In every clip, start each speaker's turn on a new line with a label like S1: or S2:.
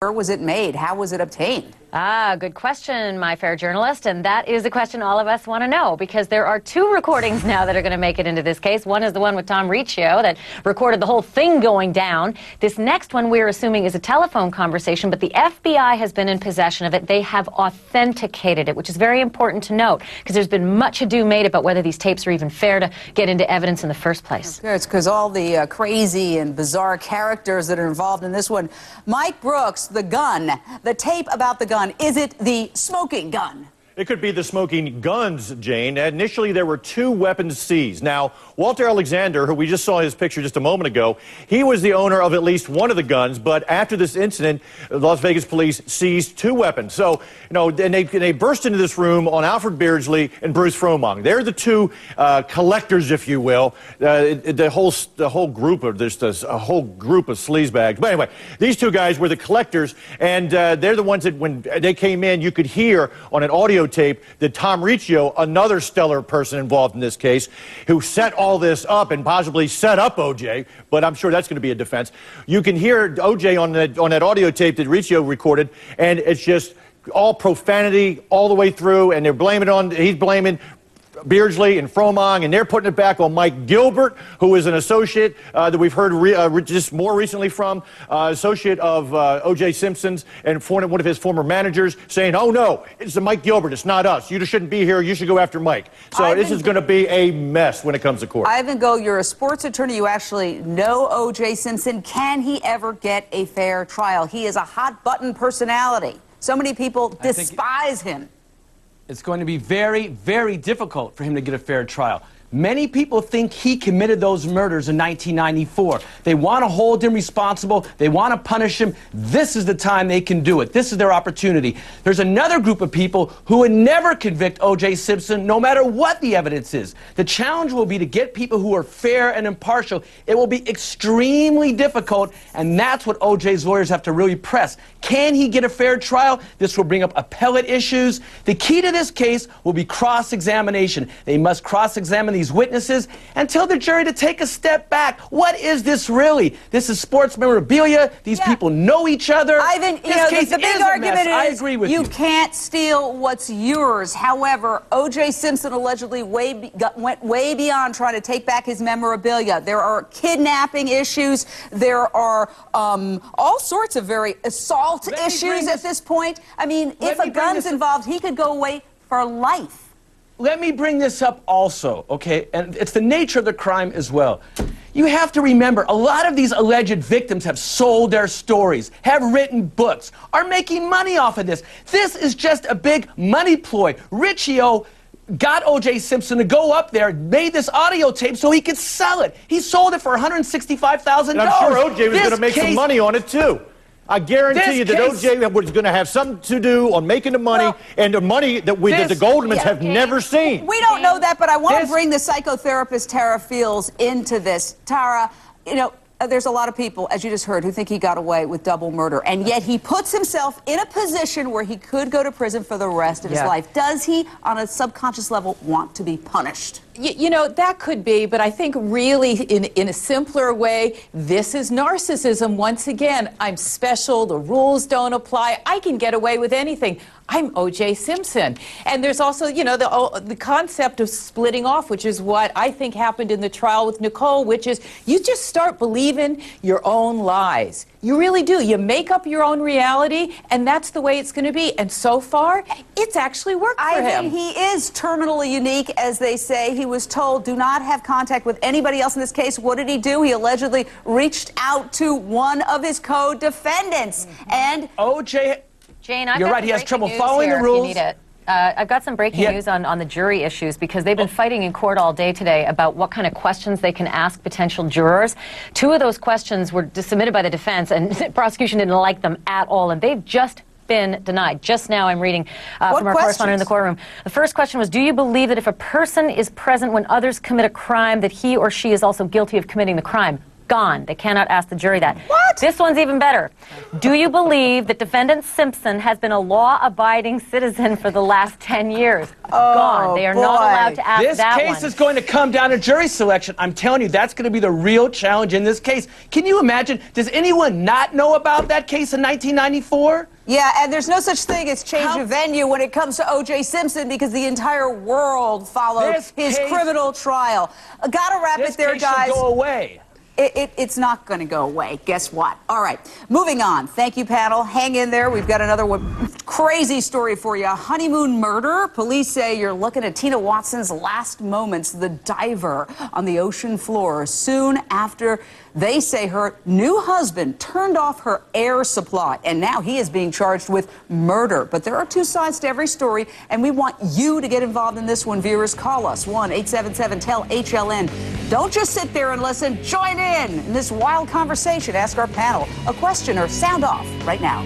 S1: Where was it made? How was it obtained?
S2: Good question, my fair journalist, and that is the question all of us want to know, because there are two recordings now that are going to make it into this case. One is the one with Tom Riccio that recorded the whole thing going down. This next one we're assuming is a telephone conversation, but the FBI has been in possession of it. They have authenticated it, which is very important to note, because there's been much ado made about whether these tapes are even fair to get into evidence in the first place.
S1: It's because all the crazy and bizarre characters that are involved in this one. Mike Brooks, the gun, the tape about the gun. Is it the smoking gun?
S3: It could be the smoking guns, Jane. Initially, there were two weapons seized. Now, Walter Alexander, who we just saw his picture just a moment ago, he was the owner of at least one of the guns, but after this incident, Las Vegas police seized two weapons. So, and they burst into this room on Alfred Beardsley and Bruce Fromong. They're the two collectors, if you will. The whole group of a whole group of sleazebags. But anyway, these two guys were the collectors, and they're the ones that when they came in, you could hear on an audio tape that Tom Riccio, another stellar person involved in this case, who set all this up and possibly set up OJ, but I'm sure that's going to be a defense. You can hear OJ on that audio tape that Riccio recorded, and it's just all profanity all the way through, and he's blaming Beardsley and Fromong, and they're putting it back on Mike Gilbert, who is an associate that we've heard just more recently from, associate of O.J. Simpson's and one of his former managers, saying, oh, no, it's Mike Gilbert, it's not us. You shouldn't be here. You should go after Mike. So this is going to be a mess when it comes to court.
S1: Ivan Go, you're a sports attorney. You actually know O.J. Simpson. Can he ever get a fair trial? He is a hot-button personality. So many people despise him.
S4: It's going to be very, very difficult for him to get a fair trial. Many people think he committed those murders in 1994. They want to hold him responsible. They want to punish him. This is the time they can do it. This is their opportunity. There's another group of people who would never convict O.J. Simpson, no matter what the evidence is. The challenge will be to get people who are fair and impartial. It will be extremely difficult, and that's what O.J.'s lawyers have to really press. Can he get a fair trial? This will bring up appellate issues. The key to this case will be cross-examination. They must cross-examine these witnesses and tell the jury to take a step back. What is this really? This is sports memorabilia. These people know each other.
S1: Ivan, the big argument is
S4: I agree with
S1: you can't steal what's yours. However, O.J. Simpson allegedly went way beyond trying to take back his memorabilia. There are kidnapping issues. There are all sorts of very assault issues at this point. I mean, if a gun's involved, he could go away for life.
S4: Let me bring this up also, okay? And it's the nature of the crime as well. You have to remember, a lot of these alleged victims have sold their stories, have written books, are making money off of this. This is just a big money ploy. Riccio got O.J. Simpson to go up there, made this audio tape so he could sell it. He sold it for $165,000.
S3: And I'm sure O.J. was going to make some money on it, too. I guarantee you that O.J. was going to have something to do on making the money, and the money that the Goldmans have never seen.
S1: We don't know that, but I want to bring the psychotherapist Tara Fields into this. Tara, there's a lot of people, as you just heard, who think he got away with double murder, and yet he puts himself in a position where he could go to prison for the rest of his life. Does he, on a subconscious level, want to be punished?
S5: You know, that could be, but I think really in a simpler way, this is narcissism. Once again, I'm special, the rules don't apply, I can get away with anything. I'm O.J. Simpson. And there's also, the concept of splitting off, which is what I think happened in the trial with Nicole, which is you just start believing your own lies. You really do. You make up your own reality, and that's the way it's going to be. And so far, it's actually worked for him.
S1: He is terminally unique, as they say. He was told, do not have contact with anybody else in this case. What did he do? He allegedly reached out to one of his co-defendants. And
S4: O.J.
S2: Jane,
S4: you're right. He has trouble following the rules.
S2: If you need it. I've got some breaking news on the jury issues, because they've been fighting in court all day today about what kind of questions they can ask potential jurors. Two of those questions were submitted by the defense, and the prosecution didn't like them at all, and they've just been denied. Just now I'm reading from our correspondent in the courtroom. The first question was, do you believe that if a person is present when others commit a crime, that he or she is also guilty of committing the crime? Gone. They cannot ask the jury that.
S1: What?
S2: This one's even better. Do you believe that defendant Simpson has been a law-abiding citizen for the last 10 years? Gone. They are
S1: boy.
S2: not allowed to ask that one.
S4: This case is going to come down to jury selection. I'm telling you, that's going to be the real challenge in this case. Can you imagine? Does anyone not know about that case in 1994?
S1: Yeah, and there's no such thing as change of venue when it comes to O.J. Simpson because the entire world followed his criminal trial. Gotta wrap it there, guys.
S4: This case should go away.
S1: It's not going to go away. Guess what? All right, moving on. Thank you, panel. Hang in there. We've got another crazy story for you. Honeymoon murder. Police say you're looking at Tina Watson's last moments, the diver on the ocean floor, soon after they say her new husband turned off her air supply, and now he is being charged with murder. But there are two sides to every story, and we want you to get involved in this one. Viewers, call us, 1-877-TEL-HLN. Don't just sit there and listen. Join in this wild conversation. Ask our panel a question or sound off right now.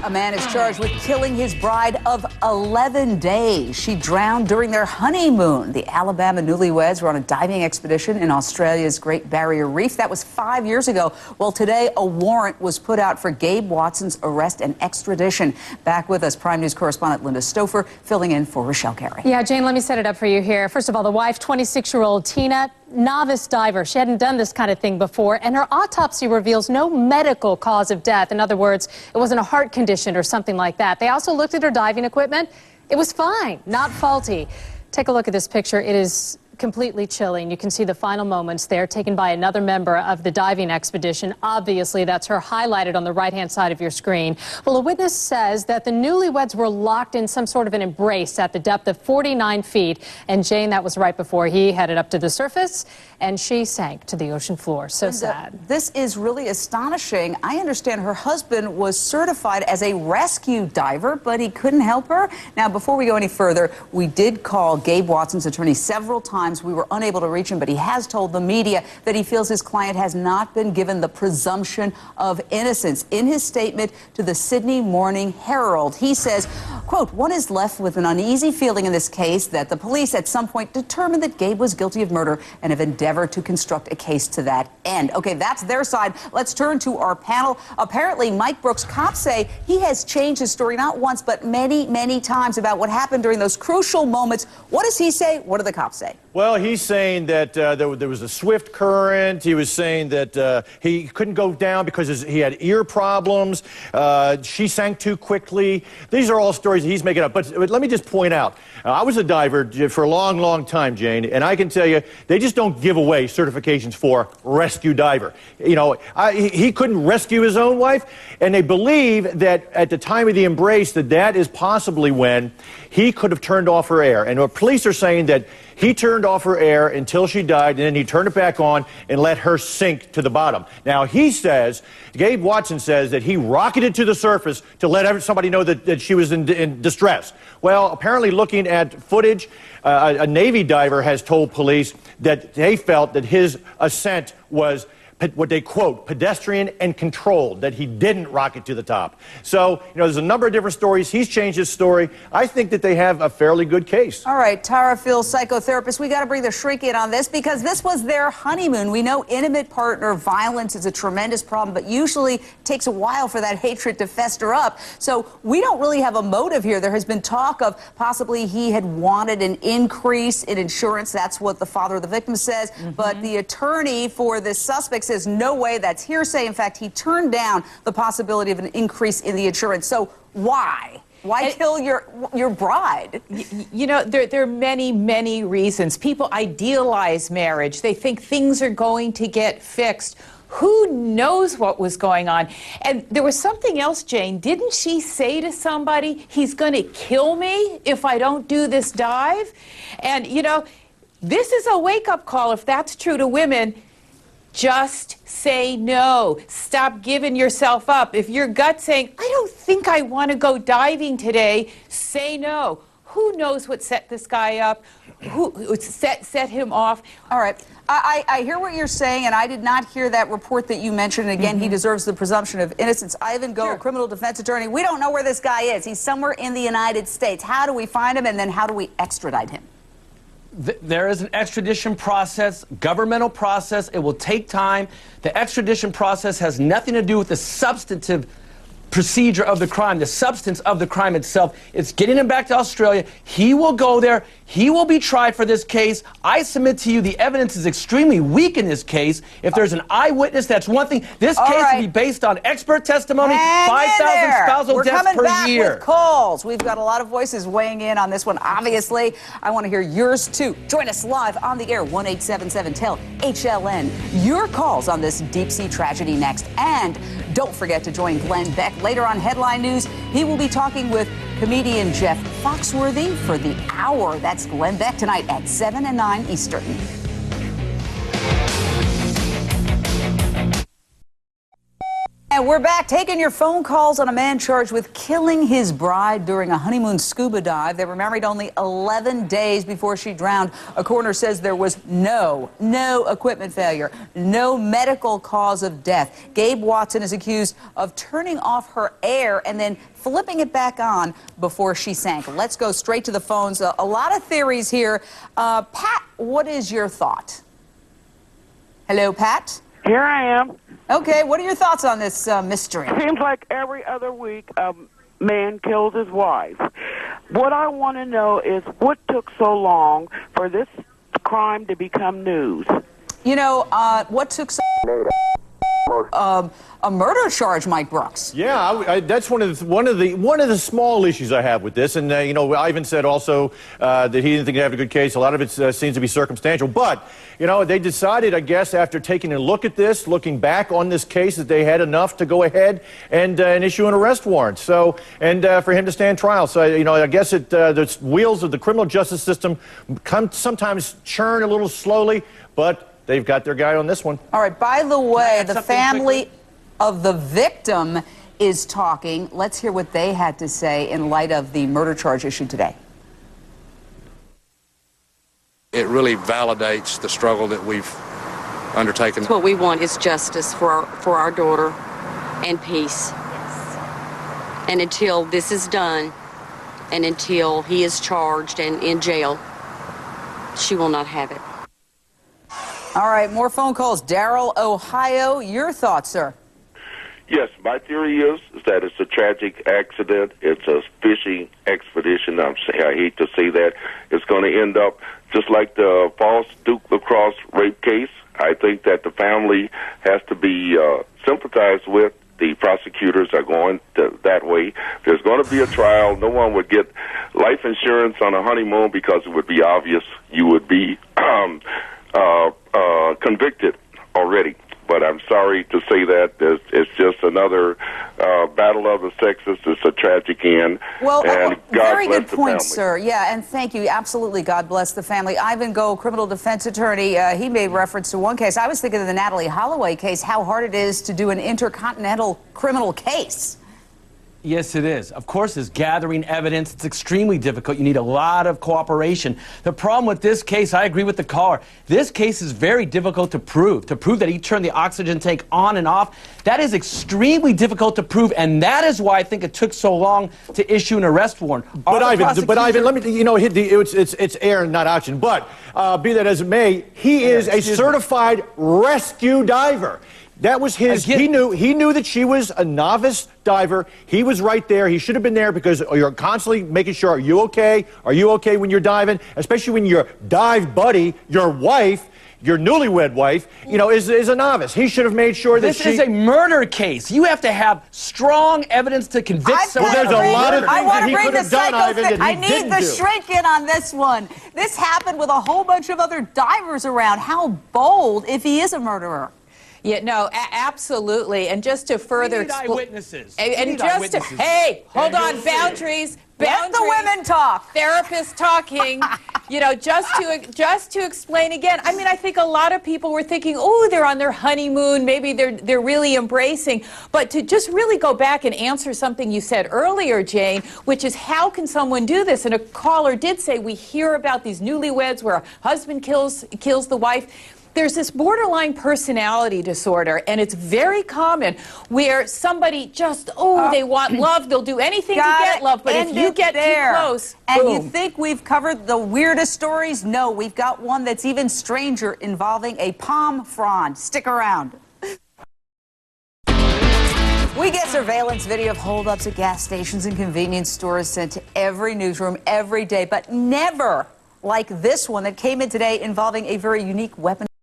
S1: A man is charged with killing his bride of 11 days. She drowned during their honeymoon. The Alabama newlyweds were on a diving expedition in Australia's Great Barrier Reef. That was 5 years ago. Well, today a warrant was put out for Gabe Watson's arrest and extradition. Back with us, Prime News correspondent Linda Stouffer, filling in for Rochelle Carey.
S6: Yeah, Jane, let me set it up for you here. First of all, the wife, 26-year-old Tina, novice diver. She hadn't done this kind of thing before, and her autopsy reveals no medical cause of death. In other words, it wasn't a heart condition or something like that. They also looked at her diving equipment. It was fine, not faulty. Take a look at this picture. It is completely chilling. You can see the final moments there taken by another member of the diving expedition. Obviously, that's her highlighted on the right-hand side of your screen. Well, a witness says that the newlyweds were locked in some sort of an embrace at the depth of 49 feet. And Jane, that was right before he headed up to the surface, and she sank to the ocean floor. So sad.
S1: This is really astonishing. I understand her husband was certified as a rescue diver, but he couldn't help her. Now, before we go any further, we did call Gabe Watson's attorney several times. We were unable to reach him, but he has told the media that he feels his client has not been given the presumption of innocence. In his statement to the Sydney Morning Herald, he says, quote, "One is left with an uneasy feeling in this case that the police at some point determined that Gabe was guilty of murder and have endeavored to construct a case to that end." Okay, that's their side. Let's turn to our panel. Apparently, Mike Brooks, cops say he has changed his story not once, but many, many times about what happened during those crucial moments. What does he say? What do the cops say?
S3: Well, he's saying that there was a swift current. He was saying that he couldn't go down because he had ear problems. She sank too quickly. These are all stories he's making up. But let me just point out, I was a diver for a long, long time, Jane, and I can tell you, they just don't give away certifications for rescue diver. You know, he couldn't rescue his own wife, and they believe that at the time of the embrace, that is possibly when he could have turned off her air. And the police are saying that he turned off her air until she died, and then he turned it back on and let her sink to the bottom. Now, he says, Gabe Watson says that he rocketed to the surface to let somebody know that she was in distress. Well, apparently looking at footage, a Navy diver has told police that they felt that his ascent was what they quote, pedestrian and controlled, that he didn't rocket to the top. So, you know, there's a number of different stories. He's changed his story. I think that they have a fairly good case.
S1: All right, Tara Phil, psychotherapist, we got to bring the shrink in on this because this was their honeymoon. We know intimate partner violence is a tremendous problem, but usually it takes a while for that hatred to fester up. So we don't really have a motive here. There has been talk of possibly he had wanted an increase in insurance. That's what the father of the victim says. But the attorney for this suspect says, no way, that's hearsay. In fact, he turned down the possibility of an increase in the insurance. So why? Why kill your bride?
S5: You know, there are many, many reasons. People idealize marriage. They think things are going to get fixed. Who knows what was going on? And there was something else, Jane. Didn't she say to somebody, he's going to kill me if I don't do this dive? And, you know, this is a wake-up call, if that's true to women. Just say no. Stop giving yourself up. If your gut's saying, I don't think I want to go diving today, say no. Who knows what set this guy up? who set him off.
S1: All right. I hear what you're saying, and I did not hear that report that you mentioned. And again, he deserves the presumption of innocence. Ivan Go, criminal defense attorney. We don't know where this guy is. He's somewhere in the United States. How do we find him, and then how do we extradite him?
S4: There is an extradition process, governmental process. It will take time. The extradition process has nothing to do with the substantive procedure of the crime, the substance of the crime itself. It's getting him back to Australia. He will go there. He will be tried for this case. I submit to you the evidence is extremely weak in this case. If there's an eyewitness, that's one thing. This case will be based on expert testimony, 5,000 spousal deaths per year.
S1: We're coming back with calls. We've got a lot of voices weighing in on this one, obviously. I want to hear yours, too. Join us live on the air, 1-877-TEL-HLN. Your calls on this deep-sea tragedy next. And don't forget to join Glenn Beck later on Headline News. He will be talking with comedian Jeff Foxworthy for the hour. That's Glenn Beck tonight at 7 and 9 Eastern. And we're back taking your phone calls on a man charged with killing his bride during a honeymoon scuba dive. They were married only 11 days before she drowned. A coroner says there was no equipment failure, no medical cause of death. Gabe Watson is accused of turning off her air and then flipping it back on before she sank. Let's go straight to the phones. A lot of theories here. Pat, what is your thought? Hello, Pat?
S7: Here I am.
S1: Okay, what are your thoughts on this mystery?
S7: Seems like every other week a man kills his wife. What I want to know is what took so long for this crime to become news?
S1: You know, what took so a murder charge, Mike Brooks.
S3: Yeah, that's one of the small issues I have with this. And you know, Ivan said also that he didn't think he'd have a good case. A lot of it seems to be circumstantial. But you know, they decided, I guess, after taking a look at this, looking back on this case, that they had enough to go ahead and issue an arrest warrant. So, and for him to stand trial. So, you know, I guess the wheels of the criminal justice system sometimes churn a little slowly, but they've got their guy on this one.
S1: All right. By the way, the family of the victim is talking. Let's hear what they had to say in light of the murder charge issued today.
S8: It really validates the struggle that we've undertaken.
S9: What we want is justice for our daughter and peace. And until this is done, and until he is charged and in jail, she will not have it.
S1: All right, more phone calls. Daryl, Ohio, your thoughts, sir?
S10: Yes, my theory is that it's a tragic accident. It's a fishing expedition. I hate to say that. It's going to end up just like the false Duke lacrosse rape case. I think that the family has to be sympathized with. The prosecutors are going that way. If there's going to be a trial, no one would get life insurance on a honeymoon because it would be obvious you would be convicted already. But I'm sorry to say that it's just another battle of the sexes. It's a tragic end.
S1: Well,
S10: and God
S1: very
S10: bless
S1: good
S10: the
S1: point,
S10: family.
S1: sir. Yeah, and thank you. Absolutely, God bless the family. Ivan Go, criminal defense attorney, he made reference to one case. I was thinking of the Natalie Holloway case, how hard it is to do an intercontinental criminal case.
S4: Yes, it is. Of course, it's gathering evidence. It's extremely difficult. You need a lot of cooperation. The problem with this case, I agree with the caller. This case is very difficult to prove. To prove that he turned the oxygen tank on and off, that is extremely difficult to prove, and that is why I think it took so long to issue an arrest warrant.
S3: But Ivan, let me, you know, it's air, not oxygen. But be that as it may, he is a certified rescue diver. That was his. He knew that she was a novice diver. He was right there. He should have been there because you're constantly making sure, are you okay? Are you okay when you're diving? Especially when your dive buddy, your wife, your newlywed wife, you know, is a novice. He should have made sure that
S4: this is a murder case. You have to have strong evidence to convict someone.
S3: Well, there's a lot of things
S1: I
S3: that he could have done, Ivan, that he didn't do.
S1: I need the shrink in on this one. This happened with a whole bunch of other divers around. How bold if he is a murderer.
S5: Yeah, no, absolutely. And just to further
S4: We need eyewitnesses.
S5: and just to, hey, hold on, boundaries.
S1: Let the women talk.
S5: Therapists talking, you know, just to explain again. I mean, I think a lot of people were thinking, oh, they're on their honeymoon, maybe they're really embracing. But to just really go back and answer something you said earlier, Jane, which is how can someone do this? And a caller did say we hear about these newlyweds where a husband kills the wife. There's this borderline personality disorder, and it's very common where somebody just, they want love. They'll do anything to get love, but if you get too close,
S1: and
S5: boom.
S1: you think we've covered the weirdest stories? No, we've got one that's even stranger involving a palm frond. Stick around. We get surveillance video of holdups at gas stations and convenience stores sent to every newsroom every day, but never like this one that came in today involving a very unique weapon.